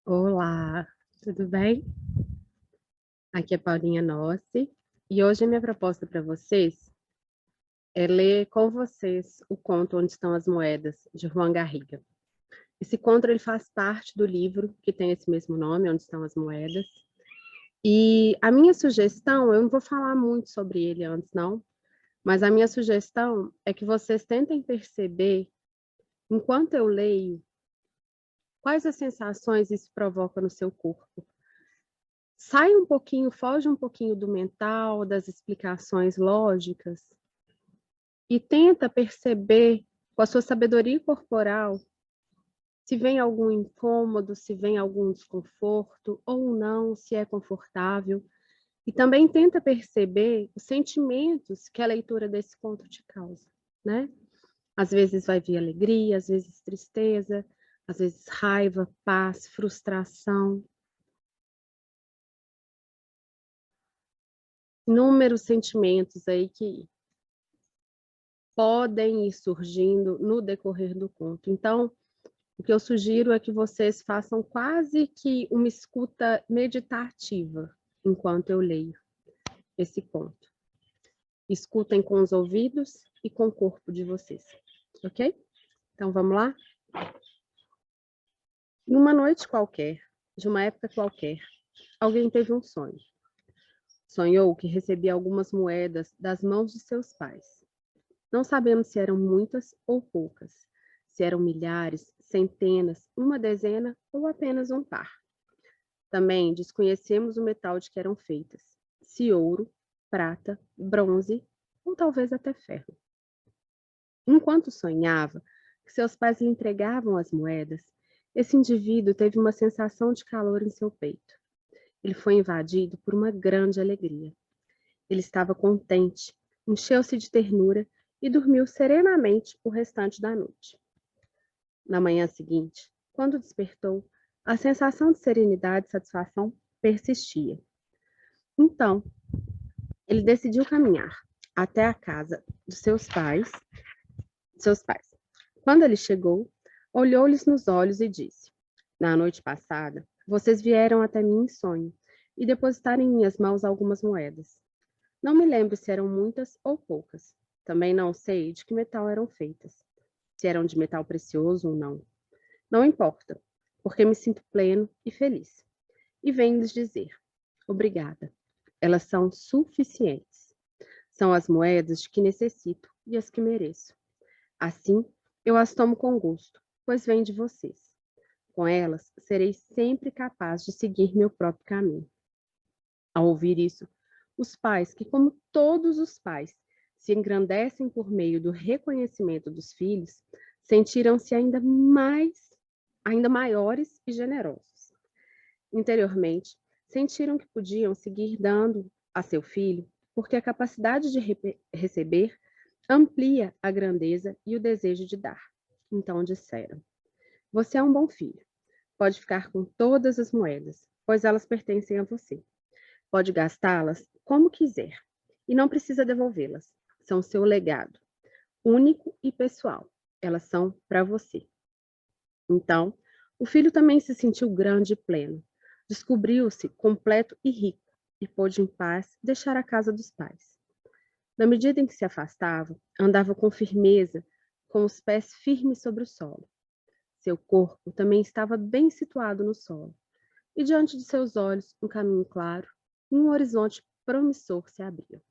Olá, tudo bem? Aqui é Paulinha Nossi e hoje a minha proposta para vocês é ler com vocês o conto Onde Estão as Moedas, de Juan Garriga. Esse conto ele faz parte do livro que tem esse mesmo nome, Onde Estão as Moedas. E a minha sugestão, eu não vou falar muito sobre ele antes, não, mas a minha sugestão é que vocês tentem perceber, enquanto eu leio, quais as sensações isso provoca no seu corpo. Sai um pouquinho, foge um pouquinho do mental, das explicações lógicas e tenta perceber com a sua sabedoria corporal se vem algum incômodo, se vem algum desconforto ou não, se é confortável. E também tenta perceber os sentimentos que a leitura desse conto te causa, né? Às vezes vai vir alegria, às vezes tristeza, às vezes raiva, paz, frustração. Inúmeros sentimentos aí que podem ir surgindo no decorrer do conto. Então, o que eu sugiro é que vocês façam quase que uma escuta meditativa enquanto eu leio esse conto. Escutem com os ouvidos e com o corpo de vocês, ok? Então, vamos lá? Numa noite qualquer, de uma época qualquer, alguém teve um sonho. Sonhou que recebia algumas moedas das mãos de seus pais. Não sabemos se eram muitas ou poucas, se eram milhares, centenas, uma dezena ou apenas um par. Também desconhecemos o metal de que eram feitas, se ouro, prata, bronze ou talvez até ferro. Enquanto sonhava que seus pais lhe entregavam as moedas, esse indivíduo teve uma sensação de calor em seu peito. Ele foi invadido por uma grande alegria. Ele estava contente, encheu-se de ternura e dormiu serenamente o restante da noite. Na manhã seguinte, quando despertou, a sensação de serenidade e satisfação persistia. Então, ele decidiu caminhar até a casa dos seus pais. Quando ele chegou, olhou-lhes nos olhos e disse: Na noite passada, vocês vieram até mim em sonho e depositaram em minhas mãos algumas moedas. Não me lembro se eram muitas ou poucas. Também não sei de que metal eram feitas, se eram de metal precioso ou não. Não importa, porque me sinto pleno e feliz. E venho lhes dizer: obrigada. Elas são suficientes. São as moedas de que necessito e as que mereço. Assim, eu as tomo com gosto, pois vêm de vocês. Com elas, serei sempre capaz de seguir meu próprio caminho. Ao ouvir isso, os pais, que como todos os pais, se engrandecem por meio do reconhecimento dos filhos, sentiram-se ainda maiores e generosos. Interiormente, sentiram que podiam seguir dando a seu filho, porque a capacidade de receber amplia a grandeza e o desejo de dar. Então disseram: Você é um bom filho. Pode ficar com todas as moedas, pois elas pertencem a você. Pode gastá-las como quiser e não precisa devolvê-las. São seu legado, único e pessoal. Elas são para você. Então, o filho também se sentiu grande e pleno. Descobriu-se completo e rico e pôde em paz deixar a casa dos pais. Na medida em que se afastava, andava com firmeza, com os pés firmes sobre o solo. Seu corpo também estava bem situado no solo, e diante de seus olhos um caminho claro e um horizonte promissor se abriam.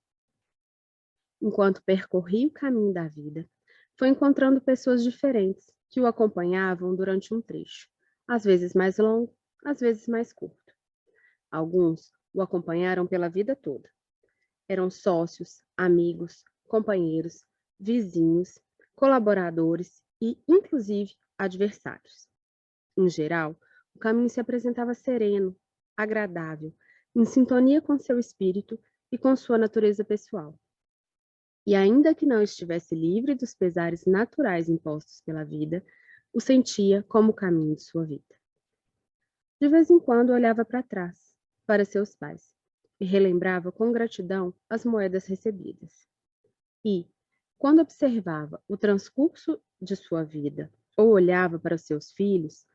Enquanto percorria o caminho da vida, foi encontrando pessoas diferentes que o acompanhavam durante um trecho, às vezes mais longo, às vezes mais curto. Alguns o acompanharam pela vida toda. Eram sócios, amigos, companheiros, vizinhos, colaboradores e, inclusive, adversários. Em geral, o caminho se apresentava sereno, agradável, em sintonia com seu espírito e com sua natureza pessoal. E ainda que não estivesse livre dos pesares naturais impostos pela vida, o sentia como o caminho de sua vida. De vez em quando olhava para trás, para seus pais, e relembrava com gratidão as moedas recebidas. E, quando observava o transcurso de sua vida ou olhava para os seus filhos,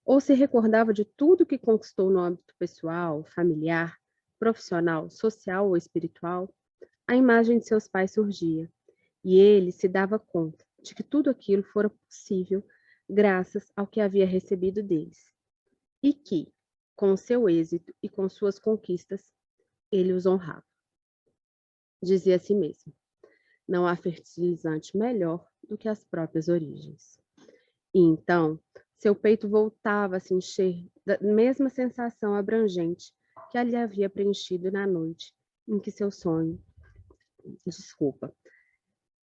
ou se recordava de tudo que conquistou no âmbito pessoal, familiar, profissional, social ou espiritual, a imagem de seus pais surgia, e ele se dava conta de que tudo aquilo fora possível graças ao que havia recebido deles, e que, com o seu êxito e com suas conquistas, ele os honrava. Dizia a si mesmo: não há fertilizante melhor do que as próprias origens. E então, seu peito voltava a se encher da mesma sensação abrangente que ali havia preenchido na noite em que seu sonho. Desculpa.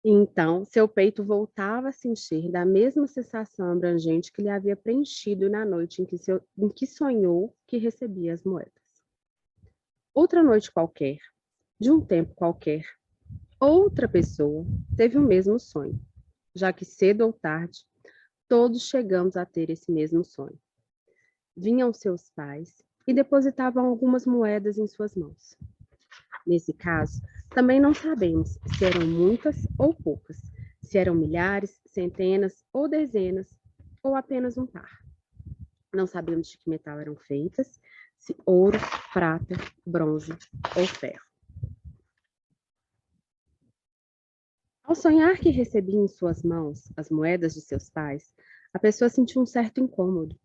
E então, seu peito voltava a se encher da mesma sensação abrangente que lhe havia preenchido na noite em que sonhou que recebia as moedas. Outra noite qualquer, de um tempo qualquer, outra pessoa teve o mesmo sonho, já que cedo ou tarde, todos chegamos a ter esse mesmo sonho. Vinham seus pais e depositavam algumas moedas em suas mãos. Nesse caso, também não sabemos se eram muitas ou poucas, se eram milhares, centenas ou dezenas, ou apenas um par. Não sabemos de que metal eram feitas, se ouro, prata, bronze ou ferro. Ao sonhar que recebia em suas mãos as moedas de seus pais, a pessoa sentiu um certo incômodo.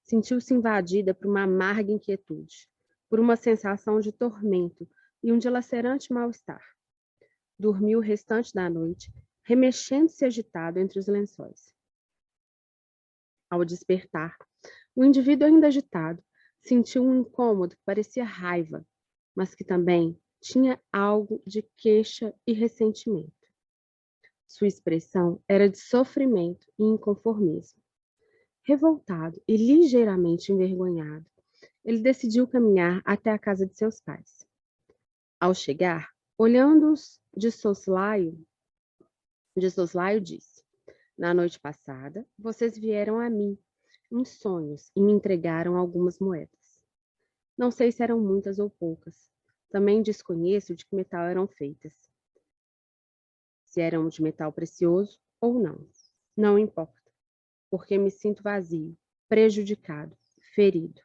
Sentiu-se invadida por uma amarga inquietude, por uma sensação de tormento e um dilacerante mal-estar. Dormiu o restante da noite, remexendo-se agitado entre os lençóis. Ao despertar, o indivíduo ainda agitado sentiu um incômodo que parecia raiva, mas que também tinha algo de queixa e ressentimento. Sua expressão era de sofrimento e inconformismo. Revoltado e ligeiramente envergonhado, ele decidiu caminhar até a casa de seus pais. Ao chegar, olhando-os de soslaio, disse: na noite passada, vocês vieram a mim, em sonhos, e me entregaram algumas moedas. Não sei se eram muitas ou poucas. Também desconheço de que metal eram feitas. Se eram de metal precioso ou não. Não importa, porque me sinto vazio, prejudicado, ferido.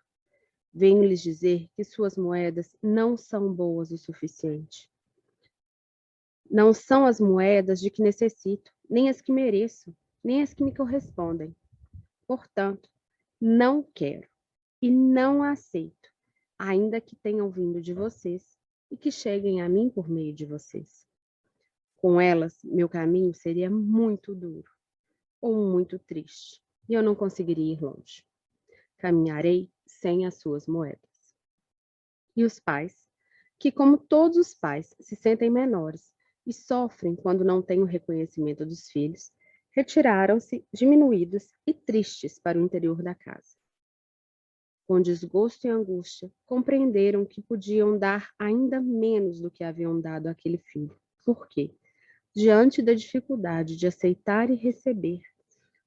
Venho lhes dizer que suas moedas não são boas o suficiente. Não são as moedas de que necessito, nem as que mereço, nem as que me correspondem. Portanto, não quero e não aceito, ainda que tenham vindo de vocês e que cheguem a mim por meio de vocês. Com elas, meu caminho seria muito duro ou muito triste, e eu não conseguiria ir longe. Caminharei sem as suas moedas. E os pais, que como todos os pais se sentem menores e sofrem quando não têm o reconhecimento dos filhos, retiraram-se diminuídos e tristes para o interior da casa. Com desgosto e angústia, compreenderam que podiam dar ainda menos do que haviam dado àquele filho. Por quê? Diante da dificuldade de aceitar e receber,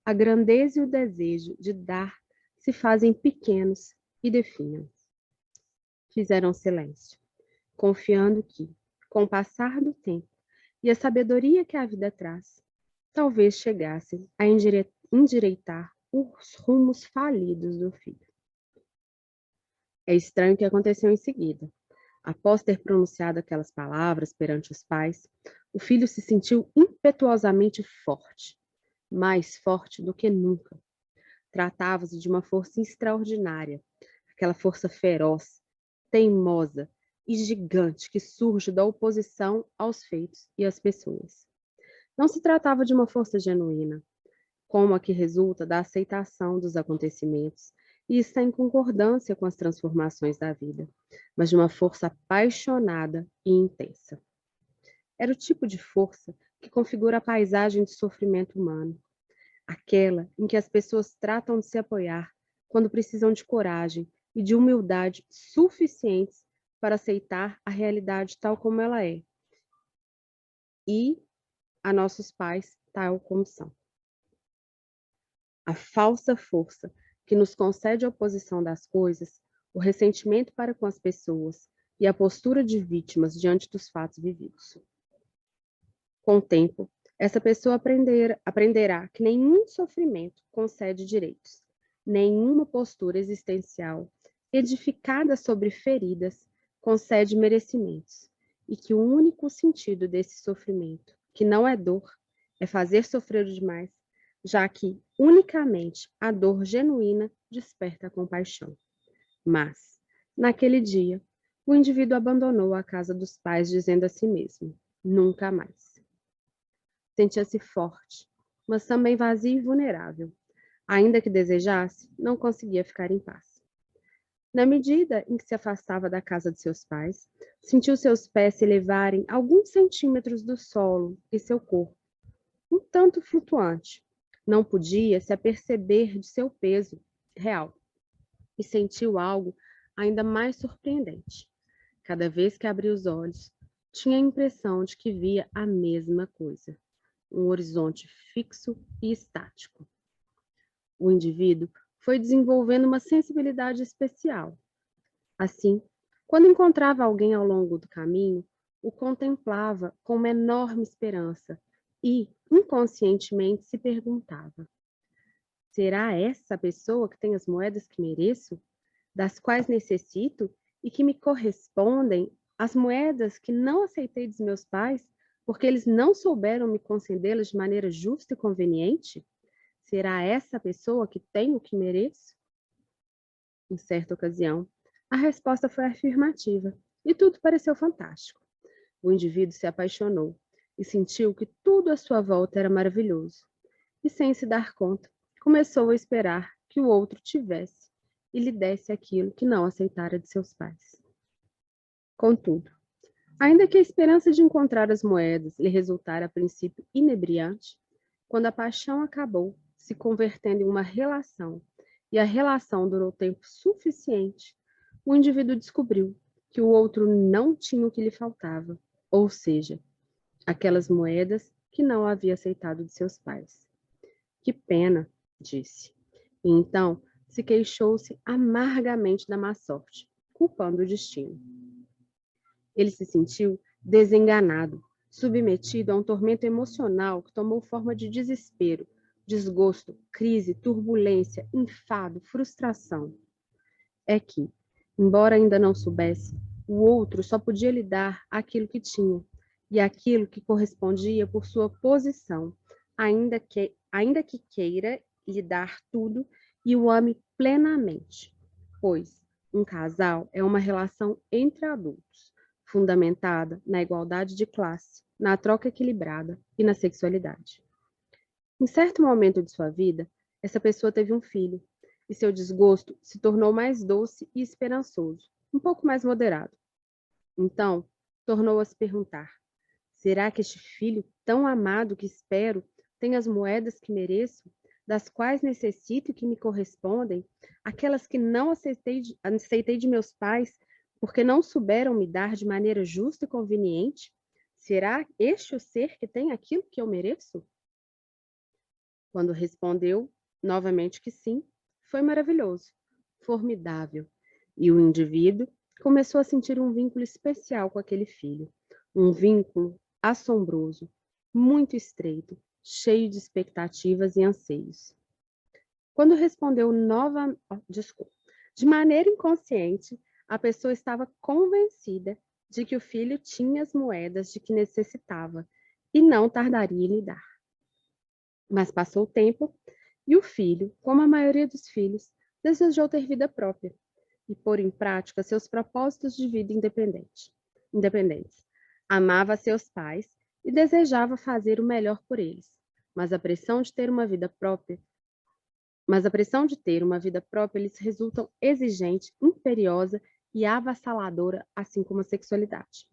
a grandeza e o desejo de dar se fazem pequenos e definham. Fizeram silêncio, confiando que, com o passar do tempo e a sabedoria que a vida traz, talvez chegassem a endireitar os rumos falidos do filho. É estranho o que aconteceu em seguida. Após ter pronunciado aquelas palavras perante os pais, o filho se sentiu impetuosamente forte, mais forte do que nunca. Tratava-se de uma força extraordinária, aquela força feroz, teimosa e gigante que surge da oposição aos feitos e às pessoas. Não se tratava de uma força genuína, como a que resulta da aceitação dos acontecimentos e está em concordância com as transformações da vida, mas de uma força apaixonada e intensa. Era o tipo de força que configura a paisagem de sofrimento humano, aquela em que as pessoas tratam de se apoiar quando precisam de coragem e de humildade suficientes para aceitar a realidade tal como ela é e a nossos pais tal como são. A falsa força que nos concede a oposição das coisas, o ressentimento para com as pessoas e a postura de vítimas diante dos fatos vividos. Com o tempo, essa pessoa aprenderá que nenhum sofrimento concede direitos, nenhuma postura existencial edificada sobre feridas concede merecimentos, e que o único sentido desse sofrimento, que não é dor, é fazer sofrer demais, já que unicamente a dor genuína desperta a compaixão. Mas, naquele dia, o indivíduo abandonou a casa dos pais, dizendo a si mesmo: nunca mais. Sentia-se forte, mas também vazio e vulnerável. Ainda que desejasse, não conseguia ficar em paz. Na medida em que se afastava da casa de seus pais, sentiu seus pés se elevarem alguns centímetros do solo e seu corpo, um tanto flutuante. Não podia se aperceber de seu peso real e sentiu algo ainda mais surpreendente. Cada vez que abria os olhos, tinha a impressão de que via a mesma coisa, um horizonte fixo e estático. O indivíduo foi desenvolvendo uma sensibilidade especial. Assim, quando encontrava alguém ao longo do caminho, o contemplava com uma enorme esperança e, inconscientemente, se perguntava: será essa a pessoa que tem as moedas que mereço, das quais necessito e que me correspondem as moedas que não aceitei dos meus pais, porque eles não souberam me concedê-las de maneira justa e conveniente? Será essa a pessoa que tenho o que mereço? Em certa ocasião, a resposta foi afirmativa, e tudo pareceu fantástico. O indivíduo se apaixonou e sentiu que tudo à sua volta era maravilhoso. E, sem se dar conta, começou a esperar que o outro tivesse e lhe desse aquilo que não aceitara de seus pais. Contudo, ainda que a esperança de encontrar as moedas lhe resultara a princípio inebriante, quando a paixão acabou, se convertendo em uma relação, e a relação durou tempo suficiente, o indivíduo descobriu que o outro não tinha o que lhe faltava, ou seja, aquelas moedas que não havia aceitado de seus pais. Que pena, disse. E então se queixou-se amargamente da má sorte, culpando o destino. Ele se sentiu desenganado, submetido a um tormento emocional que tomou forma de desespero, desgosto, crise, turbulência, enfado, frustração. É que, embora ainda não soubesse, o outro só podia lhe dar aquilo que tinha, e aquilo que correspondia por sua posição, ainda que queira lhe dar tudo e o ame plenamente, pois um casal é uma relação entre adultos, fundamentada na igualdade de classe, na troca equilibrada e na sexualidade. Em certo momento de sua vida, essa pessoa teve um filho, e seu desgosto se tornou mais doce e esperançoso, um pouco mais moderado. Então, tornou a se perguntar: será que este filho tão amado que espero tem as moedas que mereço, das quais necessito e que me correspondem, aquelas que não aceitei de meus pais, porque não souberam me dar de maneira justa e conveniente? Será este o ser que tem aquilo que eu mereço? Quando respondeu novamente que sim, foi maravilhoso, formidável, e o indivíduo começou a sentir um vínculo especial com aquele filho, um vínculo assombroso, muito estreito, cheio de expectativas e anseios. Quando respondeu de maneira inconsciente, a pessoa estava convencida de que o filho tinha as moedas de que necessitava e não tardaria em lhe dar. Mas passou o tempo e o filho, como a maioria dos filhos, desejou ter vida própria e pôr em prática seus propósitos de vida independentes. Amava seus pais e desejava fazer o melhor por eles, mas a pressão de ter uma vida própria lhes resulta exigente, imperiosa e avassaladora, assim como a sexualidade.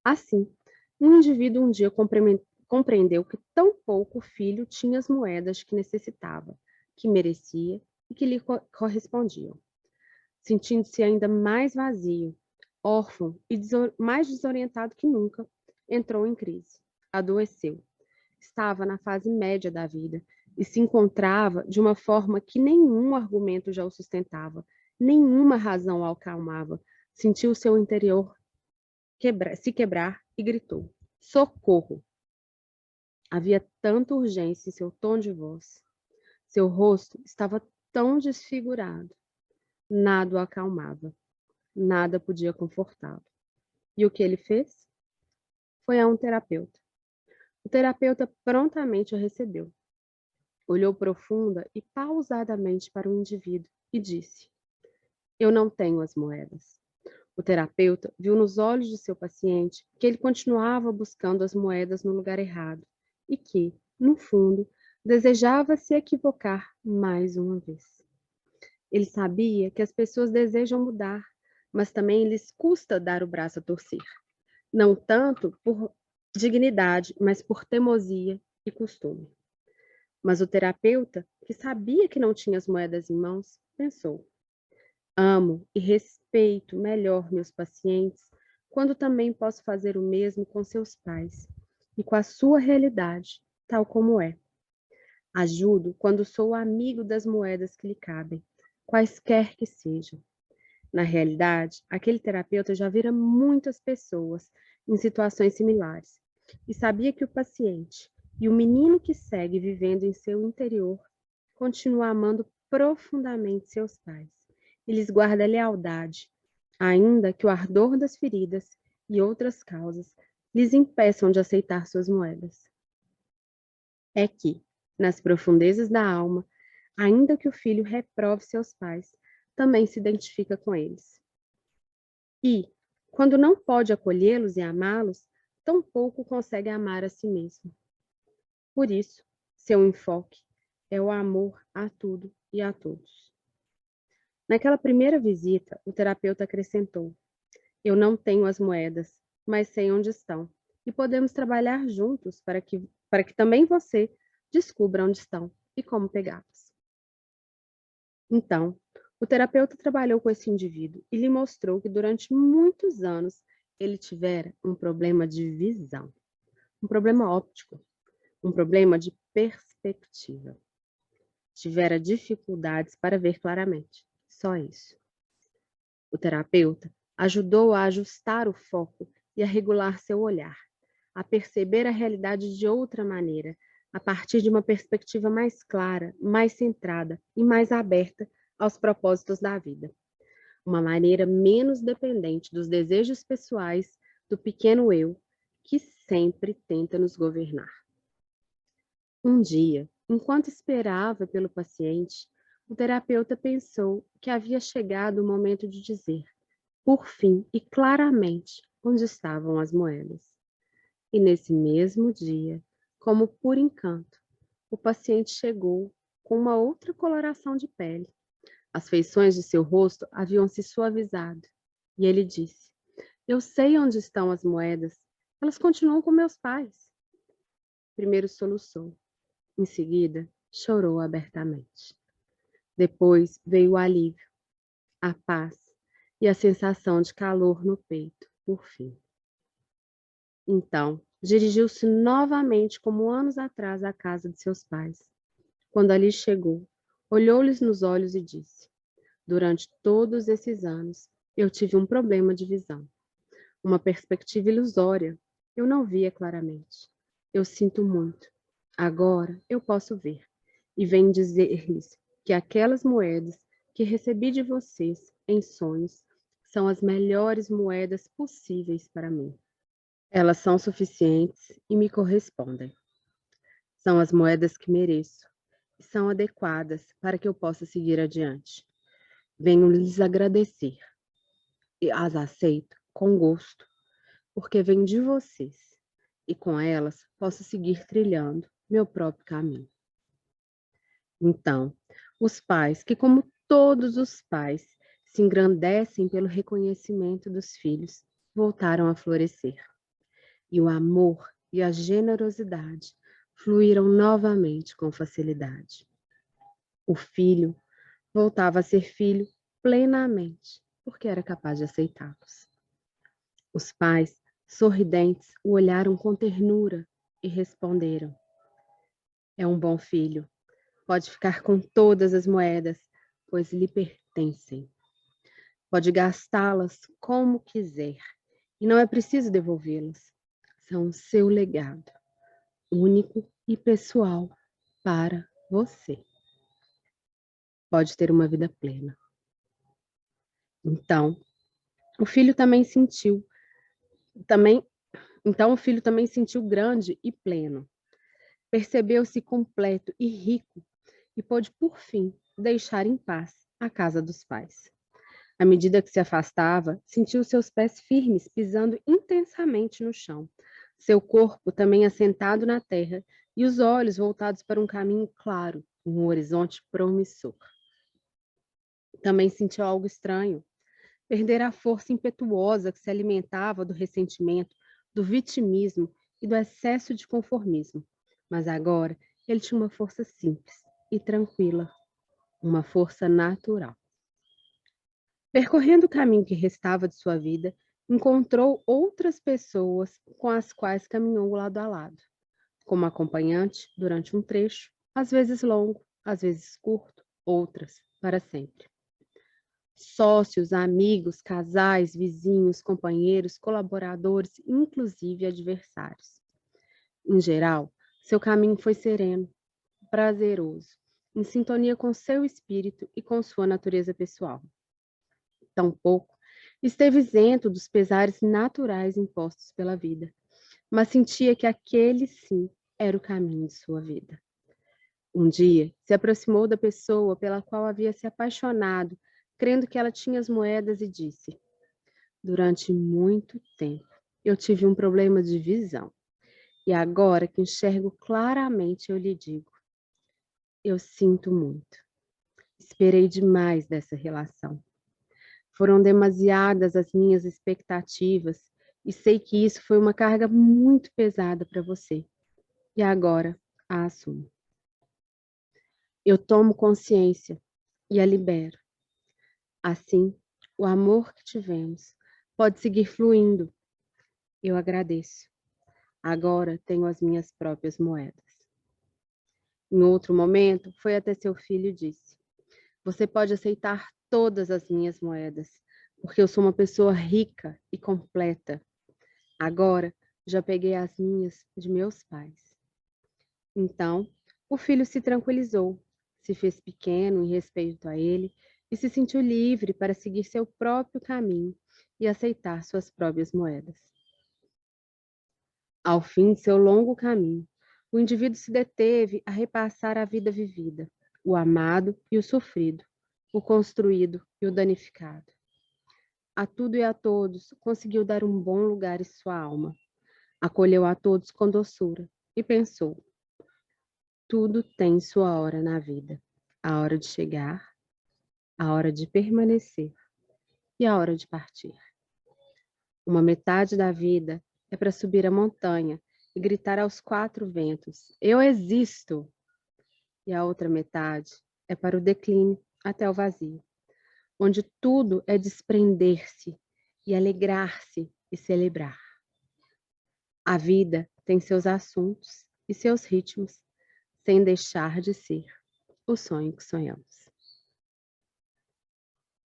Assim, um indivíduo um dia compreendeu que tão pouco o filho tinha as moedas que necessitava, que merecia e que lhe correspondiam. Sentindo-se ainda mais vazio, órfão e mais desorientado que nunca, entrou em crise. Adoeceu. Estava na fase média da vida e se encontrava de uma forma que nenhum argumento já o sustentava, nenhuma razão o acalmava. Sentiu seu interior se quebrar e gritou: socorro! Havia tanta urgência em seu tom de voz. Seu rosto estava tão desfigurado. Nada o acalmava, nada podia confortá-lo. E o que ele fez? Foi a um terapeuta. O terapeuta prontamente o recebeu. Olhou profunda e pausadamente para o indivíduo e disse: Eu não tenho as moedas. O terapeuta viu nos olhos de seu paciente que ele continuava buscando as moedas no lugar errado e que, no fundo, desejava se equivocar mais uma vez. Ele sabia que as pessoas desejam mudar, mas também lhes custa dar o braço a torcer, não tanto por dignidade, mas por teimosia e costume. Mas o terapeuta, que sabia que não tinha as moedas em mãos, pensou: amo e respeito melhor meus pacientes quando também posso fazer o mesmo com seus pais e com a sua realidade, tal como é. Ajudo quando sou amigo das moedas que lhe cabem, quaisquer que sejam. Na realidade, aquele terapeuta já vira muitas pessoas em situações similares e sabia que o paciente e o menino que segue vivendo em seu interior continua amando profundamente seus pais e lhes guarda lealdade, ainda que o ardor das feridas e outras causas lhes impeçam de aceitar suas moedas. É que, nas profundezas da alma, ainda que o filho reprove seus pais, também se identifica com eles. E, quando não pode acolhê-los e amá-los, tampouco consegue amar a si mesmo. Por isso, seu enfoque é o amor a tudo e a todos. Naquela primeira visita, o terapeuta acrescentou: Eu não tenho as moedas, mas sei onde estão. E podemos trabalhar juntos para que também você descubra onde estão e como pegá-las. Então, o terapeuta trabalhou com esse indivíduo e lhe mostrou que durante muitos anos ele tivera um problema de visão, um problema óptico, um problema de perspectiva. Tivera dificuldades para ver claramente, só isso. O terapeuta ajudou a ajustar o foco e a regular seu olhar, a perceber a realidade de outra maneira, a partir de uma perspectiva mais clara, mais centrada e mais aberta aos propósitos da vida. Uma maneira menos dependente dos desejos pessoais do pequeno eu, que sempre tenta nos governar. Um dia, enquanto esperava pelo paciente, o terapeuta pensou que havia chegado o momento de dizer, por fim e claramente, onde estavam as moedas. E nesse mesmo dia, como por encanto, o paciente chegou com uma outra coloração de pele. As feições de seu rosto haviam se suavizado. E ele disse: Eu sei onde estão as moedas. Elas continuam com meus pais. Primeiro soluçou. Em seguida, chorou abertamente. Depois veio o alívio, a paz e a sensação de calor no peito, por fim. Então, dirigiu-se novamente, como anos atrás, à casa de seus pais. Quando ali chegou, olhou-lhes nos olhos e disse: Durante todos esses anos, eu tive um problema de visão, uma perspectiva ilusória. Eu não via claramente. Eu sinto muito. Agora eu posso ver. E venho dizer-lhes que aquelas moedas que recebi de vocês em sonhos são as melhores moedas possíveis para mim. Elas são suficientes e me correspondem. São as moedas que mereço e são adequadas para que eu possa seguir adiante. Venho lhes agradecer e as aceito com gosto, porque vêm de vocês e com elas posso seguir trilhando meu próprio caminho. Então, os pais, que como todos os pais, se engrandecem pelo reconhecimento dos filhos, voltaram a florescer. E o amor e a generosidade fluíram novamente com facilidade. O filho voltava a ser filho plenamente, porque era capaz de aceitá-los. Os pais, sorridentes, o olharam com ternura e responderam: É um bom filho. Pode ficar com todas as moedas, pois lhe pertencem. Pode gastá-las como quiser, e não é preciso devolvê-las. São o seu legado, único e pessoal para você. pode ter uma vida plena. Então, o filho também sentiu, então o filho também sentiu grande e pleno. Percebeu-se completo e rico e pôde, por fim, deixar em paz a casa dos pais. À medida que se afastava, sentiu seus pés firmes pisando intensamente no chão, seu corpo também assentado na terra e os olhos voltados para um caminho claro, um horizonte promissor. Também sentiu algo estranho, perder a força impetuosa que se alimentava do ressentimento, do vitimismo e do excesso de conformismo. Mas agora ele tinha uma força simples e tranquila, uma força natural. Percorrendo o caminho que restava de sua vida, encontrou outras pessoas com as quais caminhou lado a lado, como acompanhante durante um trecho, às vezes longo, às vezes curto, outras para sempre. Sócios, amigos, casais, vizinhos, companheiros, colaboradores, inclusive adversários. Em geral, seu caminho foi sereno, prazeroso, em sintonia com seu espírito e com sua natureza pessoal. Tampouco esteve isento dos pesares naturais impostos pela vida, mas sentia que aquele sim era o caminho de sua vida. Um dia, se aproximou da pessoa pela qual havia se apaixonado, crendo que ela tinha as moedas e disse: durante muito tempo, eu tive um problema de visão. E agora que enxergo claramente, eu lhe digo: eu sinto muito. Esperei demais dessa relação. Foram demasiadas as minhas expectativas e sei que isso foi uma carga muito pesada para você. E agora a assumo. Eu tomo consciência e a libero. Assim, o amor que tivemos pode seguir fluindo. Eu agradeço. Agora tenho as minhas próprias moedas. Em outro momento, foi até seu filho e disse: você pode aceitar todas as minhas moedas, porque eu sou uma pessoa rica e completa. Agora, já peguei as minhas de meus pais. Então, o filho se tranquilizou, se fez pequeno em respeito a ele e se sentiu livre para seguir seu próprio caminho e aceitar suas próprias moedas. Ao fim de seu longo caminho, o indivíduo se deteve a repassar a vida vivida, o amado e o sofrido, o construído e o danificado. A tudo e a todos conseguiu dar um bom lugar em sua alma. Acolheu a todos com doçura e pensou: tudo tem sua hora na vida. A hora de chegar, a hora de permanecer e a hora de partir. Uma metade da vida é para subir a montanha e gritar aos quatro ventos: eu existo! E a outra metade é para o declínio até o vazio, onde tudo é desprender-se e alegrar-se e celebrar. A vida tem seus assuntos e seus ritmos, sem deixar de ser o sonho que sonhamos.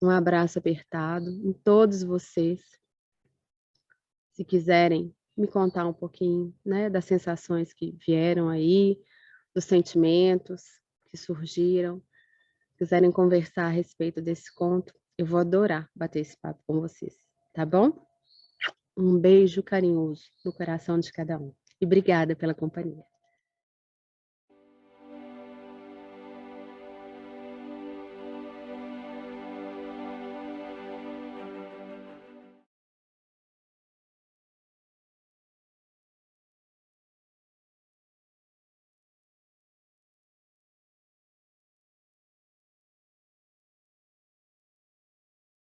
Um abraço apertado em todos vocês. Se quiserem me contar um pouquinho, né, das sensações que vieram aí, dos sentimentos que surgiram, quiserem conversar a respeito desse conto, eu vou adorar bater esse papo com vocês, tá bom? Um beijo carinhoso no coração de cada um. E obrigada pela companhia.